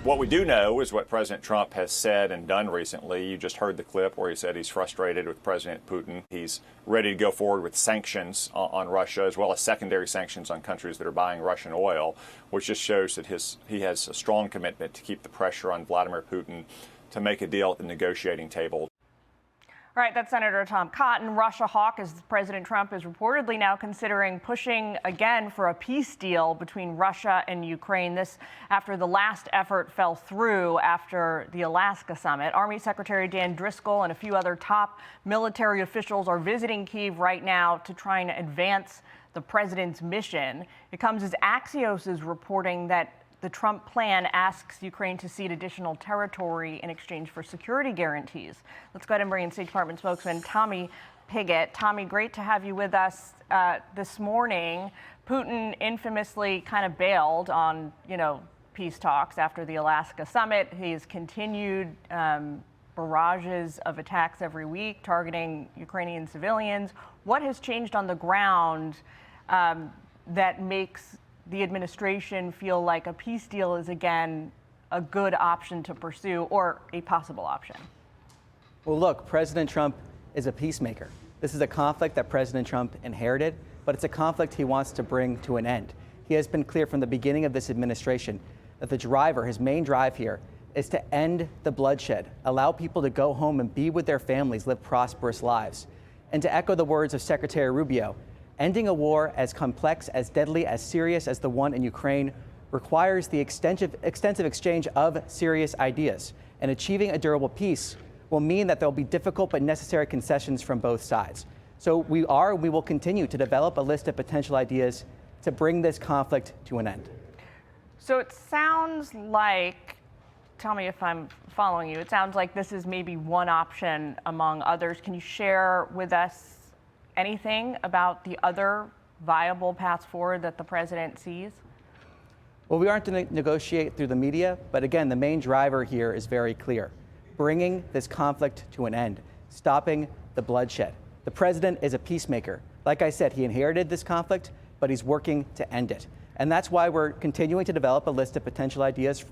What we do know is what President Trump has said and done recently. You just heard the clip where he said he's frustrated with President Putin. He's ready to go forward with sanctions on Russia, as well as secondary sanctions on countries that are buying Russian oil, which just shows that he has a strong commitment to keep the pressure on Vladimir Putin to make a deal at the negotiating table. All right, that's Senator Tom Cotton. Russia hawk, as President Trump is reportedly now considering pushing again for a peace deal between Russia and Ukraine. This after the last effort fell through after the Alaska summit. Army Secretary Dan Driscoll and a few other top military officials are visiting Kyiv right now to try and advance the president's mission. It comes as Axios is reporting that the Trump plan asks Ukraine to cede additional territory in exchange for security guarantees. Let's go ahead and bring in State Department spokesman Tommy Pigott. Tommy, great to have you with us this morning. Putin infamously kind of bailed on, peace talks after the Alaska summit. He's continued barrages of attacks every week targeting Ukrainian civilians. What has changed on the ground that makes the administration feel like a peace deal is again a good option to pursue or a possible option? Well, look, President Trump is a peacemaker. This is a conflict that President Trump inherited, but it's a conflict he wants to bring to an end. He has been clear from the beginning of this administration that his main drive here is to end the bloodshed, allow people to go home and be with their families, live prosperous lives. And to echo the words of Secretary Rubio, ending a war as complex, as deadly, as serious as the one in Ukraine requires the extensive exchange of serious ideas. And achieving a durable peace will mean that there will be difficult but necessary concessions from both sides. So we will continue to develop a list of potential ideas to bring this conflict to an end. So it sounds like, tell me if I'm following you, it sounds like this is maybe one option among others. Can you share with us anything about the other viable paths forward that the president sees? Well, we aren't going to negotiate through the media, but again, the main driver here is very clear. Bringing this conflict to an end, stopping the bloodshed. The president is a peacemaker. Like I said, he inherited this conflict, but he's working to end it. And that's why we're continuing to develop a list of potential ideas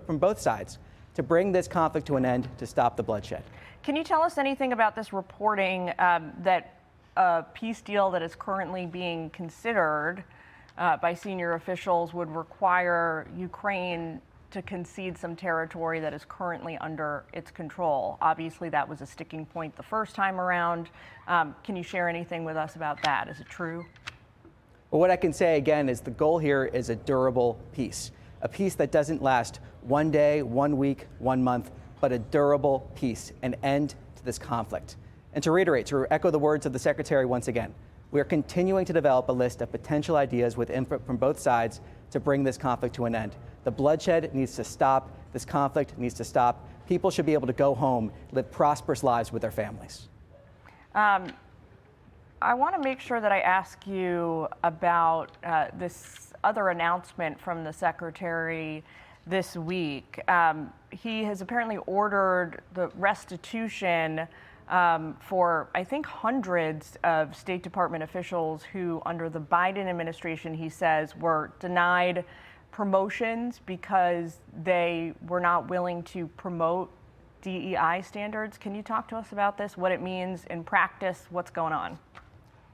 from both sides to bring this conflict to an end, to stop the bloodshed. Can you tell us anything about this reporting that a peace deal that is currently being considered by senior officials would require Ukraine to concede some territory that is currently under its control? Obviously, that was a sticking point the first time around. Can you share anything with us about that? Is it true? Well, what I can say again is the goal here is a durable peace, a peace that doesn't last one day, 1 week, 1 month, but a durable peace, an end to this conflict. And to reiterate, to echo the words of the Secretary once again, we are continuing to develop a list of potential ideas with input from both sides to bring this conflict to an end. The bloodshed needs to stop. This conflict needs to stop. People should be able to go home, live prosperous lives with their families. I want to make sure that I ask you about this other announcement from the Secretary this week. He has apparently ordered the restitution for, I think, hundreds of State Department officials who, under the Biden administration, he says, were denied promotions because they were not willing to promote DEI standards. Can you talk to us about this, what it means in practice, what's going on?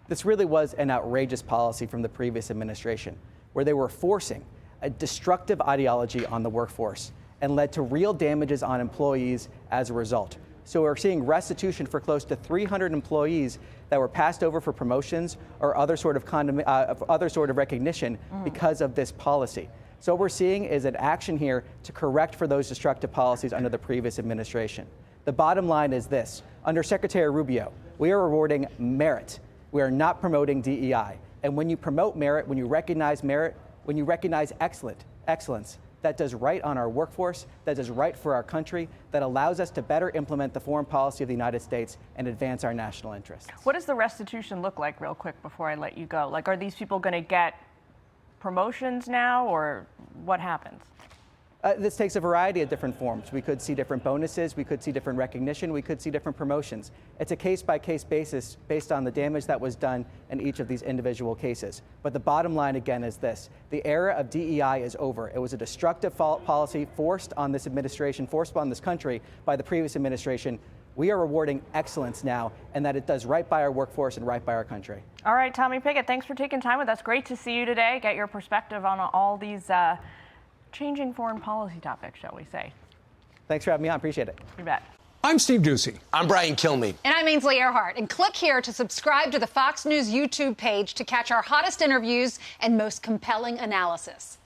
This really was an outrageous policy from the previous administration, where they were forcing a destructive ideology on the workforce and led to real damages on employees as a result. So we're seeing restitution for close to 300 employees that were passed over for promotions or other sort of recognition because of this policy. So what we're seeing is an action here to correct for those destructive policies under the previous administration. The bottom line is this: under Secretary Rubio, we are rewarding merit. We are not promoting DEI. And when you promote merit, when you recognize excellence, that does right on our workforce, that does right for our country, that allows us to better implement the foreign policy of the United States and advance our national interests. What does the restitution look like, real quick, before I let you go? Like, are these people going to get promotions now, or what happens? This takes a variety of different forms. We could see different bonuses, we could see different recognition, we could see different promotions. It's a case-by-case basis based on the damage that was done in each of these individual cases. But the bottom line, again, is this. The era of DEI is over. It was a destructive policy forced on this administration, forced on this country by the previous administration. We are rewarding excellence now, and that it does right by our workforce and right by our country. All right, Tommy Pigott, thanks for taking time with us. Great to see you today, get your perspective on all these changing foreign policy topics, shall we say. Thanks for having me on. Appreciate it. You bet. I'm Steve Doocy. I'm Brian Kilmeade. And I'm Ainsley Earhart. And click here to subscribe to the Fox News YouTube page to catch our hottest interviews and most compelling analysis.